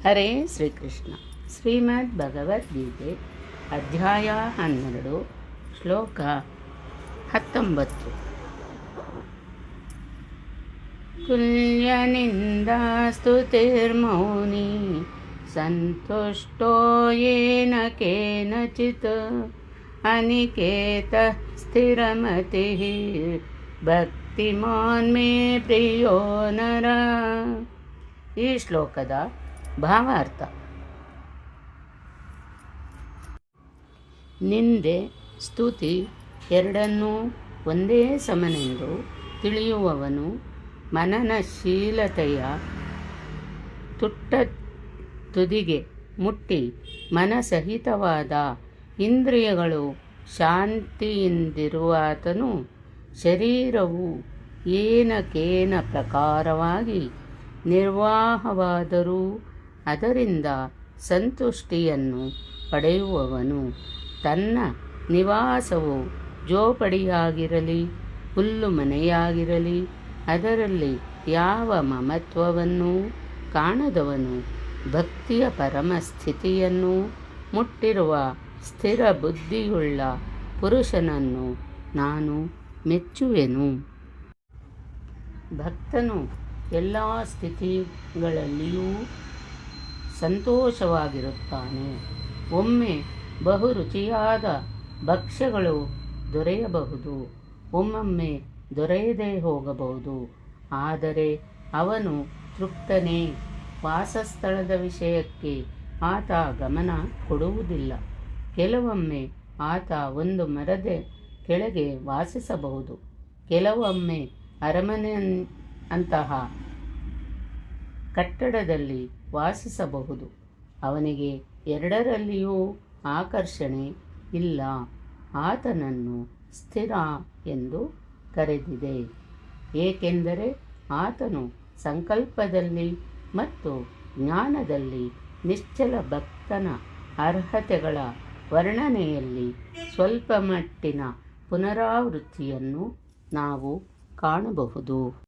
ಹರೇ ಶ್ರೀಕೃಷ್ಣ. ಶ್ರೀಮದ್ ಭಗವದ್ಗೀತೆ ಅಧ್ಯಾಯ 12 ಶ್ಲೋಕ 19. ತುಲ್ಯನಿಂದಾಸ್ತುತಿರ್ಮೌನಿ ಸಂತುಷ್ಟೋ ಯೇನ ಕೇನಚಿತ್ ಅನಿಕೇತ ಸ್ಥಿರಮತಿಃ ಭಕ್ತಿಮಾನ್ ಮೇ ಪ್ರಿಯೋ ನರ. ಈ ಶ್ಲೋಕದ ಭಾವಾರ್ಥ: ನಿಂದೆ ಸ್ತುತಿ ಎರಡನ್ನೂ ಒಂದೇ ಸಮನೆಂದು ತಿಳಿಯುವವನು ಮನನಶೀಲತೆಯ ತುದಿಗೆ ಮುಟ್ಟಿ ಮನಸಹಿತವಾದ ಇಂದ್ರಿಯಗಳು ಶಾಂತಿಯಿಂದಿರುವಾತನು ಶರೀರವು ಏನಕೇನ ಪ್ರಕಾರವಾಗಿ ನಿರ್ವಾಹವಾದರೂ ಅದರಿಂದ ಸಂತುಷ್ಟಿಯನ್ನು ಪಡೆಯುವವನು. ತನ್ನ ನಿವಾಸವು ಜೋಪಡಿಯಾಗಿರಲಿ ಹುಲ್ಲು ಮನೆಯಾಗಿರಲಿ ಅದರಲ್ಲಿ ಯಾವ ಮಮತ್ವವನ್ನು ಕಾಣದವನು ಭಕ್ತಿಯ ಪರಮಸ್ಥಿತಿಯನ್ನು ಮುಟ್ಟಿರುವ ಸ್ಥಿರ ಬುದ್ಧಿಯುಳ್ಳ ಪುರುಷನನ್ನು ನಾನು ಮೆಚ್ಚುವೆನು. ಭಕ್ತನು ಎಲ್ಲ ಸ್ಥಿತಿಗಳಲ್ಲಿಯೂ ಸಂತೋಷವಾಗಿರುತ್ತಾನೆ. ಒಮ್ಮೆ ಬಹು ರುಚಿಯಾದ ಭಕ್ಷ್ಯಗಳು ದೊರೆಯಬಹುದು, ಒಮ್ಮೊಮ್ಮೆ ದೊರೆಯದೇ ಹೋಗಬಹುದು. ಆದರೆ ಅವನು ತೃಪ್ತನೇ. ವಾಸಸ್ಥಳದ ವಿಷಯಕ್ಕೆ ಆತ ಗಮನ ಕೊಡುವುದಿಲ್ಲ. ಕೆಲವೊಮ್ಮೆ ಆತ ಒಂದು ಮರದ ಕೆಳಗೆ ವಾಸಿಸಬಹುದು, ಕೆಲವೊಮ್ಮೆ ಅರಮನೆ ಅಂತಹ ಕಟ್ಟಡದಲ್ಲಿ ವಾಸಿಸಬಹುದು. ಅವನಿಗೆ ಎರಡರಲ್ಲಿಯೂ ಆಕರ್ಷಣೆ ಇಲ್ಲ. ಆತನನ್ನು ಸ್ಥಿರ ಎಂದು ಕರೆದಿದೆ, ಏಕೆಂದರೆ ಆತನು ಸಂಕಲ್ಪದಲ್ಲಿ ಮತ್ತು ಜ್ಞಾನದಲ್ಲಿ ನಿಶ್ಚಲ ಭಕ್ತನ ಅರ್ಹತೆಗಳ ವರ್ಣನೆಯಲ್ಲಿ ಸ್ವಲ್ಪ ಮಟ್ಟಿನ ಪುನರಾವೃತ್ತಿಯನ್ನು ನಾವು ಕಾಣಬಹುದು.